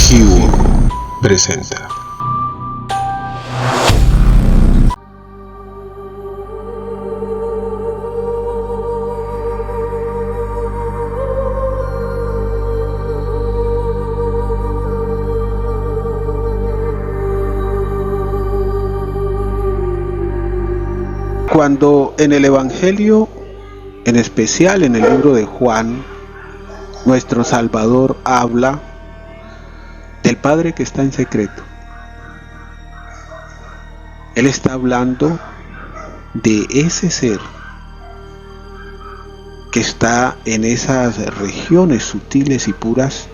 Keyword presenta. Cuando en el Evangelio, en especial en el libro de Juan, nuestro Salvador habla del Padre que está en secreto, Él está hablando de ese ser que está en esas regiones sutiles y puras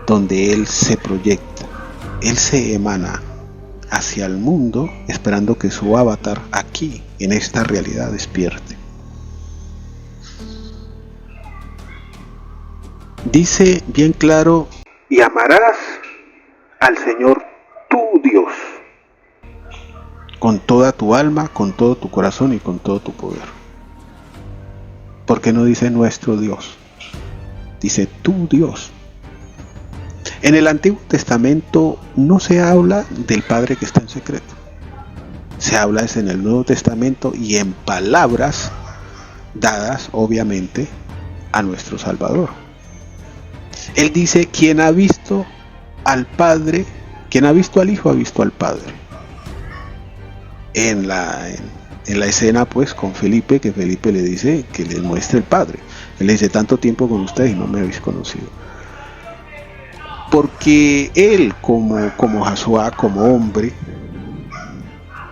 donde Él se proyecta, Él se emana hacia el mundo esperando que su avatar aquí en esta realidad despierte. Dice bien claro: y amarás al Señor tu Dios con toda tu alma, con todo tu corazón y con todo tu poder. ¿Por qué no dice nuestro Dios? Dice tu Dios. En el Antiguo Testamento no se habla del Padre que está en secreto. Se habla es en el Nuevo Testamento y en palabras dadas obviamente a nuestro Salvador. Él dice: quien ha visto al Padre, quien ha visto al Hijo ha visto al Padre. En la escena pues con Felipe, que Felipe le dice que le muestre el Padre. Él le dice: tanto tiempo con ustedes y no me habéis conocido. Porque él como Josué, como hombre,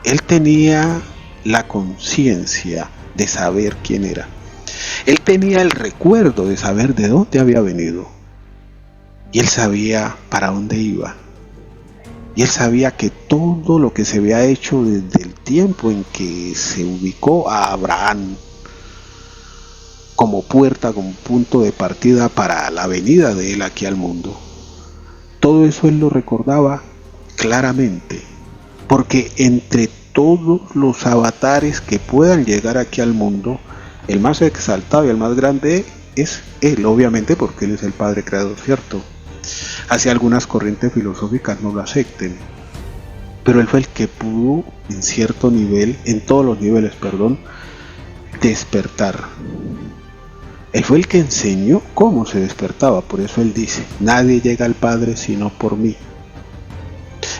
él tenía la conciencia de saber quién era. Él tenía el recuerdo de saber de dónde había venido. Y él sabía para dónde iba. Y él sabía que todo lo que se había hecho desde el tiempo en que se ubicó a Abraham como puerta, como punto de partida para la venida de él aquí al mundo, todo eso él lo recordaba claramente, porque entre todos los avatares que puedan llegar aquí al mundo, el más exaltado y el más grande es él, obviamente, porque él es el Padre Creador, ¿cierto? Así algunas corrientes filosóficas no lo acepten, pero él fue el que pudo en cierto nivel, en todos los niveles, despertar. Él fue el que enseñó cómo se despertaba, por eso él dice: nadie llega al Padre sino por mí.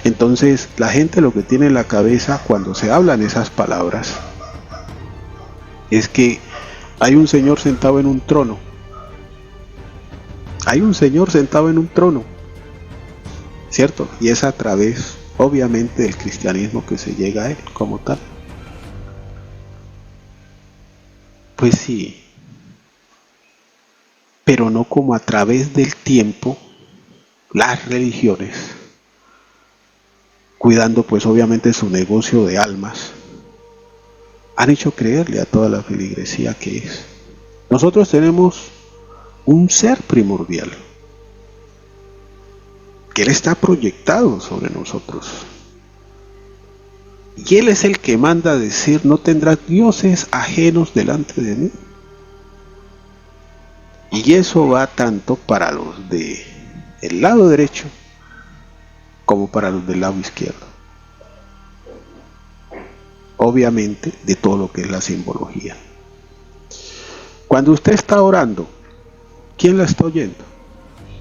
Entonces la gente lo que tiene en la cabeza cuando se hablan esas palabras es que hay un Señor sentado en un trono. Hay un Señor sentado en un trono, ¿cierto? Y es a través, obviamente, del cristianismo que se llega a Él como tal. Pues sí, pero no como a través del tiempo las religiones, cuidando pues obviamente su negocio de almas, han hecho creerle a toda la feligresía que es. Nosotros tenemos un ser primordial, que Él está proyectado sobre nosotros. Y Él es el que manda a decir: no tendrás dioses ajenos delante de mí. Y eso va tanto para los de el lado derecho como para los del lado izquierdo. Obviamente de todo lo que es la simbología. Cuando usted está orando, ¿quién la está oyendo?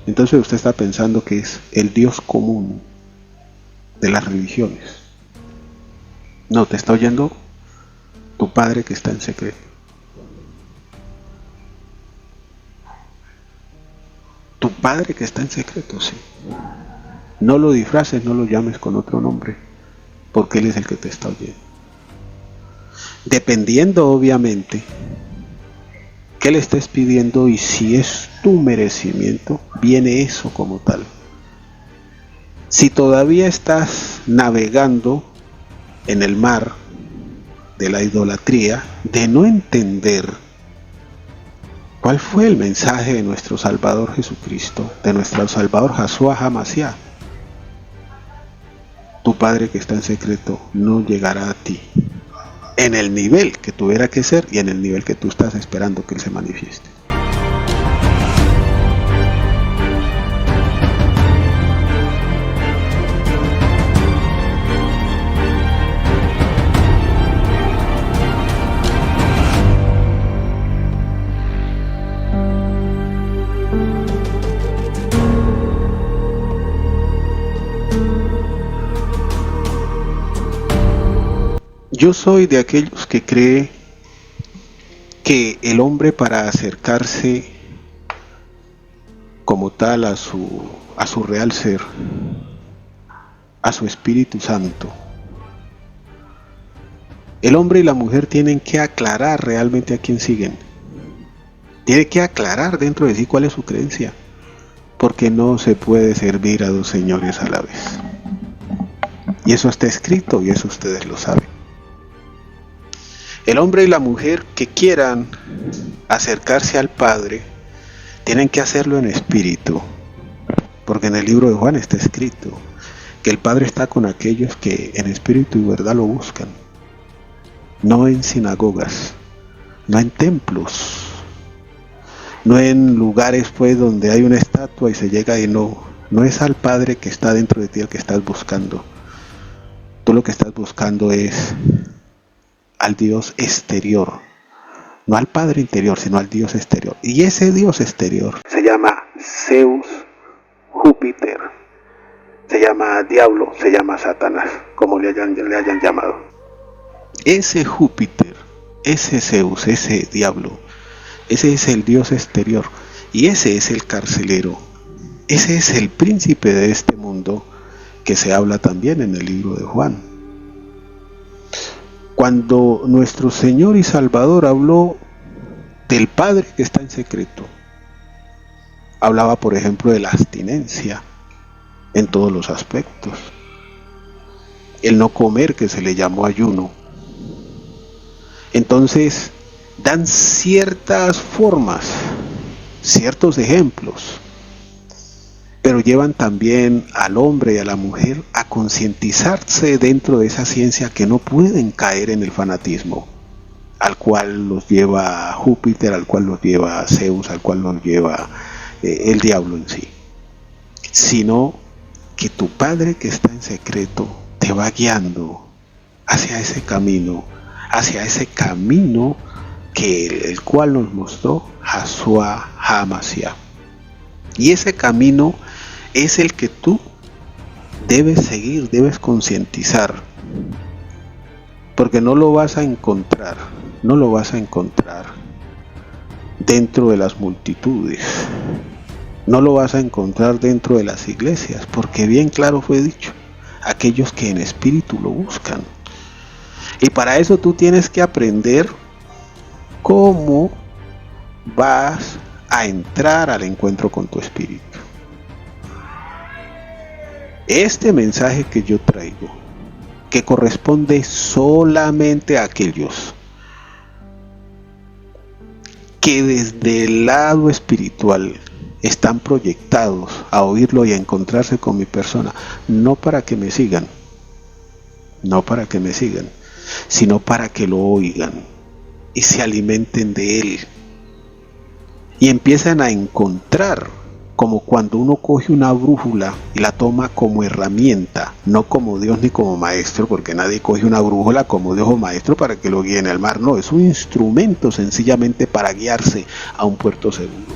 Entonces usted está pensando que es el Dios común de las religiones. No, te está oyendo tu Padre que está en secreto. Tu Padre que está en secreto, sí. No lo disfraces, no lo llames con otro nombre, porque Él es el que te está oyendo. Dependiendo, obviamente, qué le estés pidiendo y si es tu merecimiento, viene eso como tal. Si todavía estás navegando en el mar de la idolatría, de no entender cuál fue el mensaje de nuestro Salvador Jesucristo, de nuestro Salvador Yahshua HaMashiach, tu Padre que está en secreto no llegará a ti en el nivel que tuviera que ser y en el nivel que tú estás esperando que Él se manifieste. Yo soy de aquellos que cree que el hombre, para acercarse como tal a su real ser, a su Espíritu Santo, el hombre y la mujer tienen que aclarar realmente a quién siguen. Tiene que aclarar dentro de sí cuál es su creencia, porque no se puede servir a dos señores a la vez. Y eso está escrito y eso ustedes lo saben. El hombre y la mujer que quieran acercarse al Padre tienen que hacerlo en espíritu, porque en el libro de Juan está escrito que el Padre está con aquellos que en espíritu y verdad lo buscan, no en sinagogas, no en templos, no en lugares pues donde hay una estatua y se llega y no es al Padre que está dentro de ti el que estás buscando. Tú lo que estás buscando es al Dios exterior, no al Padre interior, sino al Dios exterior. Y ese Dios exterior se llama Zeus, Júpiter, se llama Diablo, se llama Satanás, como le hayan llamado. Ese Júpiter, ese Zeus, ese Diablo, ese es el Dios exterior, y ese es el carcelero, ese es el príncipe de este mundo que se habla también en el libro de Juan. Cuando nuestro Señor y Salvador habló del Padre que está en secreto, hablaba por ejemplo de la abstinencia en todos los aspectos, el no comer, que se le llamó ayuno. Entonces dan ciertas formas, ciertos ejemplos, pero llevan también al hombre y a la mujer a concientizarse dentro de esa ciencia, que no pueden caer en el fanatismo al cual los lleva Júpiter, al cual los lleva Zeus, al cual los lleva el diablo en sí, sino que tu Padre que está en secreto te va guiando hacia ese camino que el cual nos mostró Yahshua HaMashiach. Y ese camino es el que tú debes seguir, debes concientizar, porque no lo vas a encontrar dentro de las multitudes, no lo vas a encontrar dentro de las iglesias, porque bien claro fue dicho, aquellos que en espíritu lo buscan. Y para eso tú tienes que aprender cómo vas a entrar al encuentro con tu espíritu. Este mensaje que yo traigo, que corresponde solamente a aquellos que desde el lado espiritual están proyectados a oírlo y a encontrarse con mi persona, no para que me sigan, sino para que lo oigan y se alimenten de él y empiezan a encontrar, como cuando uno coge una brújula y la toma como herramienta, no como Dios ni como maestro, porque nadie coge una brújula como Dios o maestro para que lo guíe en el mar, no, es un instrumento sencillamente para guiarse a un puerto seguro.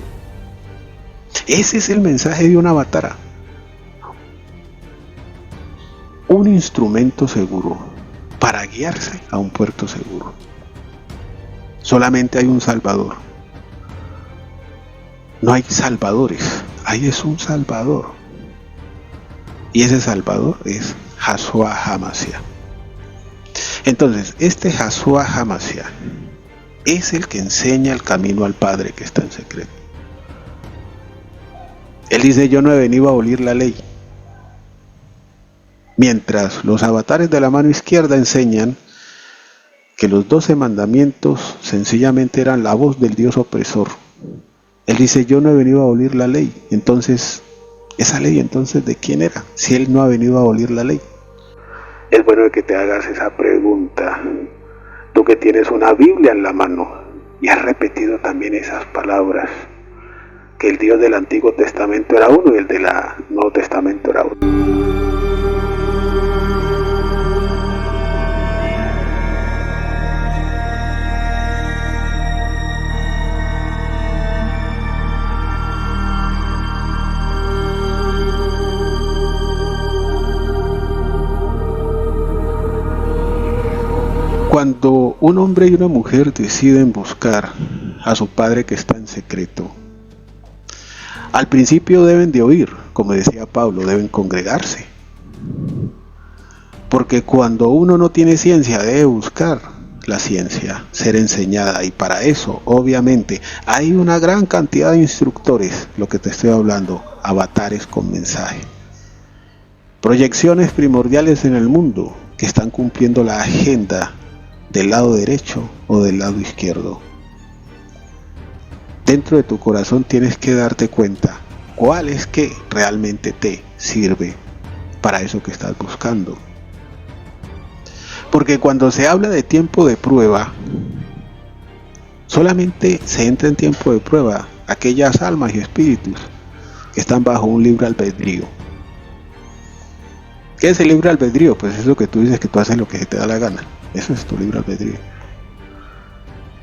Ese es el mensaje de una avatara, un instrumento seguro para guiarse a un puerto seguro. Solamente hay un Salvador. No hay salvadores, ahí es un Salvador. Y ese Salvador es Yahshua HaMashiach. Entonces, este Yahshua HaMashiach es el que enseña el camino al Padre que está en secreto. Él dice: yo no he venido a abolir la ley. Mientras los avatares de la mano izquierda enseñan que los 12 mandamientos sencillamente eran la voz del Dios opresor. Él dice: yo no he venido a abolir la ley. Entonces, ¿esa ley entonces de quién era? Si él no ha venido a abolir la ley. Es bueno que te hagas esa pregunta. Tú que tienes una Biblia en la mano y has repetido también esas palabras, que el Dios del Antiguo Testamento era uno y el del Nuevo Testamento era otro. Cuando un hombre y una mujer deciden buscar a su padre que está en secreto, al principio deben de oír, como decía Pablo, deben congregarse. Porque cuando uno no tiene ciencia, debe buscar la ciencia, ser enseñada. Y para eso, obviamente, hay una gran cantidad de instructores, lo que te estoy hablando, avatares con mensaje. Proyecciones primordiales en el mundo que están cumpliendo la agenda del lado derecho o del lado izquierdo. Dentro de tu corazón tienes que darte cuenta cuál es que realmente te sirve para eso que estás buscando. Porque cuando se habla de tiempo de prueba, solamente se entra en tiempo de prueba aquellas almas y espíritus que están bajo un libre albedrío. ¿Qué es el libre albedrío? Pues es lo que tú dices, que tú haces lo que se te da la gana. Eso es tu libre albedrío.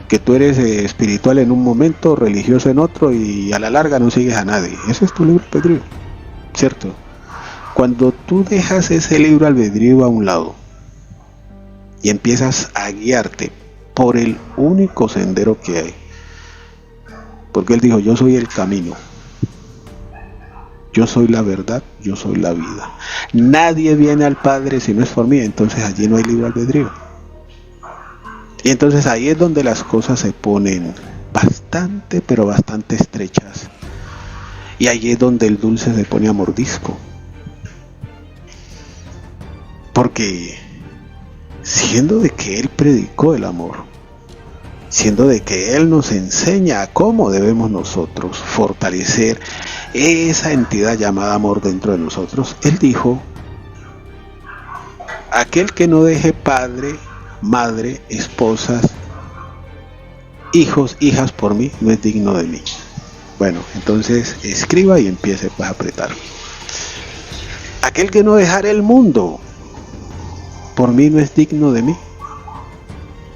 Que tú eres espiritual en un momento, religioso en otro, y a la larga no sigues a nadie. Eso es tu libre albedrío, ¿cierto? Cuando tú dejas ese libre albedrío a un lado y empiezas a guiarte por el único sendero que hay, porque él dijo: yo soy el camino, yo soy la verdad, yo soy la vida, nadie viene al Padre si no es por mí. Entonces allí no hay libre albedrío. Y entonces ahí es donde las cosas se ponen bastante, pero bastante estrechas. Y ahí es donde el dulce se pone a mordisco. Porque siendo de que Él predicó el amor, siendo de que Él nos enseña a cómo debemos nosotros fortalecer esa entidad llamada amor dentro de nosotros, Él dijo: aquel que no deje padre, madre, esposas, hijos, hijas por mí, no es digno de mí. Bueno, entonces escriba y empiece pues a apretar. Aquel que no dejare el mundo por mí no es digno de mí,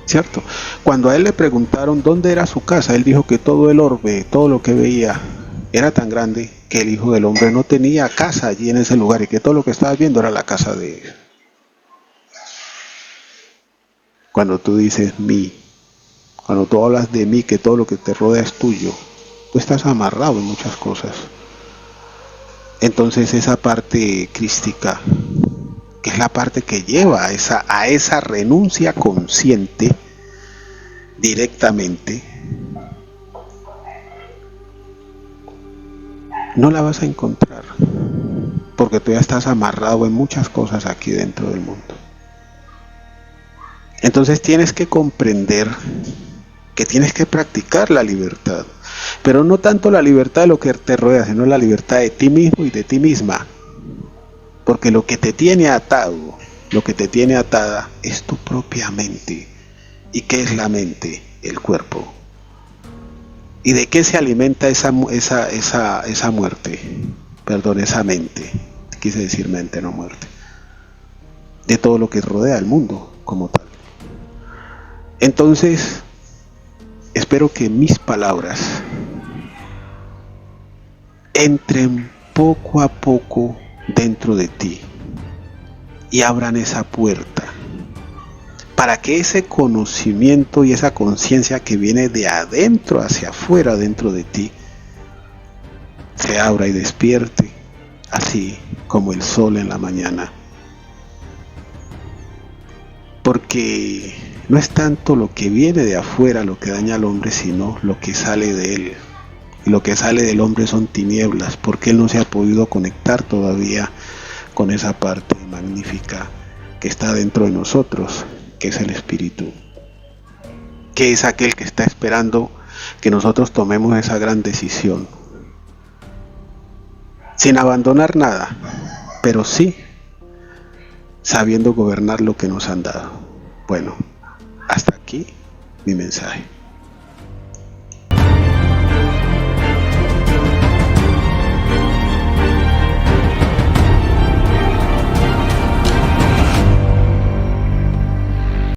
¿cierto? Cuando a él le preguntaron dónde era su casa, él dijo que todo el orbe, todo lo que veía era tan grande que el Hijo del Hombre no tenía casa allí en ese lugar, y que todo lo que estabas viendo era la casa de él. Cuando tú dices mí, cuando tú hablas de mí, que todo lo que te rodea es tuyo, tú estás amarrado en muchas cosas. Entonces esa parte crística, que es la parte que lleva a esa renuncia consciente directamente, no la vas a encontrar, porque tú ya estás amarrado en muchas cosas aquí dentro del mundo. Entonces tienes que comprender que tienes que practicar la libertad, pero no tanto la libertad de lo que te rodea, sino la libertad de ti mismo y de ti misma. Porque lo que te tiene atado, lo que te tiene atada es tu propia mente. ¿Y qué es la mente? El cuerpo. ¿Y de qué se alimenta esa muerte? Perdón, esa mente. Quise decir mente, no muerte. De todo lo que rodea el mundo como tal. Entonces, espero que mis palabras entren poco a poco dentro de ti y abran esa puerta para que ese conocimiento y esa conciencia que viene de adentro hacia afuera dentro de ti se abra y despierte, así como el sol en la mañana. Porque no es tanto lo que viene de afuera lo que daña al hombre, sino lo que sale de él. Y lo que sale del hombre son tinieblas, porque él no se ha podido conectar todavía con esa parte magnífica que está dentro de nosotros, que es el espíritu, que es aquel que está esperando que nosotros tomemos esa gran decisión, sin abandonar nada, pero sí sabiendo gobernar lo que nos han dado. Bueno, hasta aquí mi mensaje.